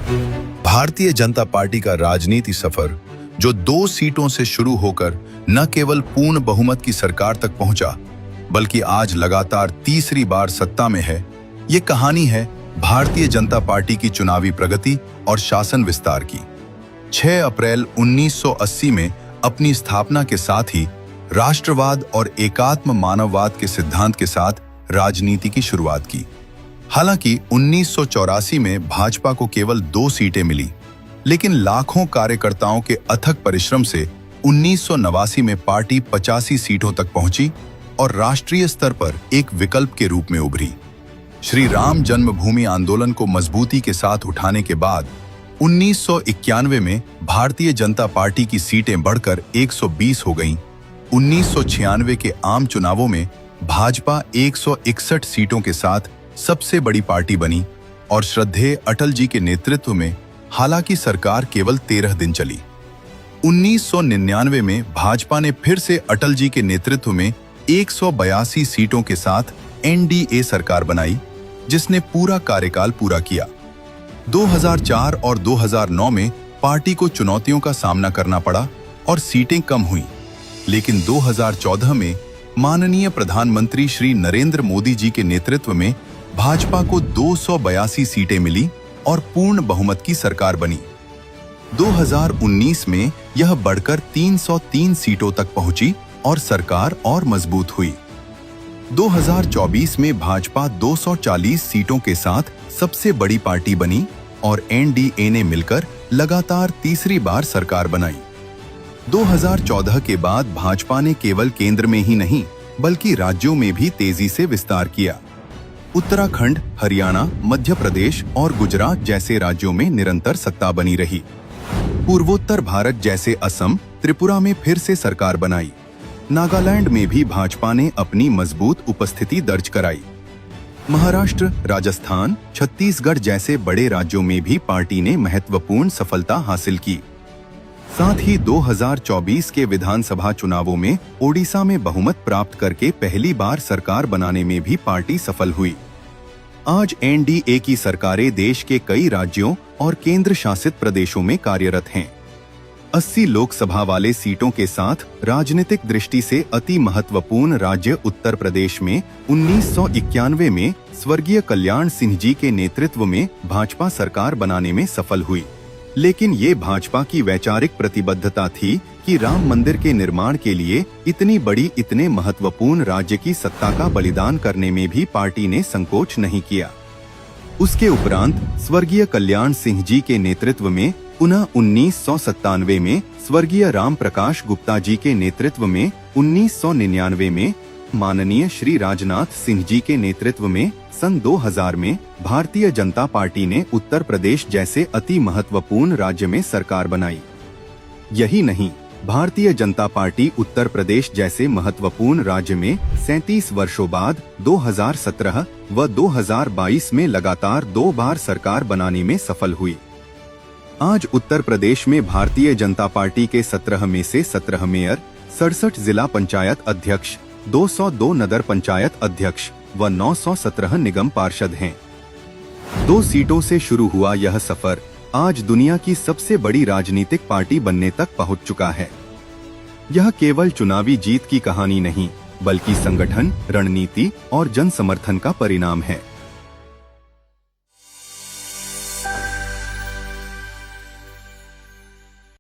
Bharatiya Janata party का राजनीति सफर, जो 2 सीटों से शुरू होकर न केवल पूर्ण बहुमत की सरकार तक पहुंचा, बल्कि आज लगातार तीसरी बार सत्ता में है, ये कहानी है भारतीय जनता पार्टी की चुनावी प्रगति और शासन विस्तार की। 6 अप्रैल 1980 में अपनी स्थापना के साथ ही राष्ट्रवाद और एकात्म मानववाद के सिद्धांत के साथ राजनीति की शुरुआत की। हालांकि 1984 में भाजपा को केवल 2 सीटें मिली, लेकिन लाखों कार्यकर्ताओं के अथक परिश्रम से 1989 में पार्टी 85 सीटों तक पहुंची और राष्ट्रीय स्तर पर एक विकल्प के रूप में उभरी। श्री राम जन्मभूमि आंदोलन को मजबूती के साथ उठाने के बाद 1991 में भारतीय जनता पार्टी की सीटें बढ़कर 120 हो गईं। 1996 के आम चुनावों में भाजपा 161 सीटों के साथ सबसे बड़ी पार्टी बनी और श्रद्धेय अटल जी के नेतृत्व में हालांकि सरकार केवल 13 दिन चली। 1999 में भाजपा ने फिर से अटल जी के नेतृत्व में 182 सीटों के साथ एनडीए सरकार बनाई, जिसने पूरा कार्यकाल पूरा किया। 2004 और 2009 में पार्टी को चुनौतियों का सामना करना पड़ा और सीटें कम हुईं, लेकिन 2014 में माननीय प्रधानमंत्री श्री नरेंद्र मोदी जी के नेतृत्व में भाजपा को 282 सीटें मिली और पूर्ण बहुमत की सरकार बनी। 2019 में यह बढ़कर 303 सीटों तक पहुंची और सरकार और मजबूत हुई। 2024 में भाजपा 240 सीटों के साथ सबसे बड़ी पार्टी बनी और एनडीए ने मिलकर लगातार तीसरी बार सरकार बनाई। 2014 के बाद भाजपा ने केवल केंद्र में ही नहीं, बल्कि राज्यों में भी तेजी से विस्तार किया। उत्तराखंड, हरियाणा, मध्य प्रदेश और गुजरात जैसे राज्यों में निरंतर सत्ता बनी रही। पूर्वोत्तर भारत जैसे असम, त्रिपुरा में फिर से सरकार बनाई। नागालैंड में भी भाजपा ने अपनी मजबूत उपस्थिति दर्ज कराई। महाराष्ट्र, राजस्थान, छत्तीसगढ़ जैसे बड़े राज्यों में भी पार्टी ने महत्वपूर्ण सफलता हासिल की। साथ ही 2024 के विधानसभा चुनावों में ओडिशा में बहुमत प्राप्त करके पहली बार सरकार बनाने में भी पार्टी सफल हुई। आज एनडीए की सरकारें देश के कई राज्यों और केंद्र शासित प्रदेशों में कार्यरत हैं। 80 लोकसभा वाले सीटों के साथ राजनीतिक दृष्टि से अति महत्वपूर्ण राज्य उत्तर प्रदेश में 1991 में स्वर्गीय कल्याण सिंह जी के नेतृत्व में भाजपा सरकार बनाने में सफल हुई। लेकिन ये भाजपा की वैचारिक प्रतिबद्धता थी कि राम मंदिर के निर्माण के लिए इतनी बड़ी, इतने महत्वपूर्ण राज्य की सत्ता का बलिदान करने में भी पार्टी ने संकोच नहीं किया। उसके उपरांत स्वर्गीय कल्याण सिंह जी के नेतृत्व में पुनः 1997 में स्वर्गीय राम प्रकाश गुप्ता जी के नेतृत्व में 1999 में माननीय श्री राजनाथ सिंह जी के नेतृत्व में सन 2000 में भारतीय जनता पार्टी ने उत्तर प्रदेश जैसे अति महत्वपूर्ण राज्य में सरकार बनाई। यही नहीं, भारतीय जनता पार्टी उत्तर प्रदेश जैसे महत्वपूर्ण राज्य में 37 वर्षों बाद 2017 व 2022 में लगातार 2 बार सरकार बनाने में सफल हुई। आज उत्तर प्रदेश में भारतीय जनता पार्टी के 17 में से 17 मेयर, 67 जिला पंचायत अध्यक्ष, 202 नगर पंचायत अध्यक्ष व 917 निगम पार्षद हैं। 2 सीटों से शुरू हुआ यह सफर आज दुनिया की सबसे बड़ी राजनीतिक पार्टी बनने तक पहुंच चुका है। यह केवल चुनावी जीत की कहानी नहीं, बल्कि संगठन, रणनीति और जन समर्थन का परिणाम है।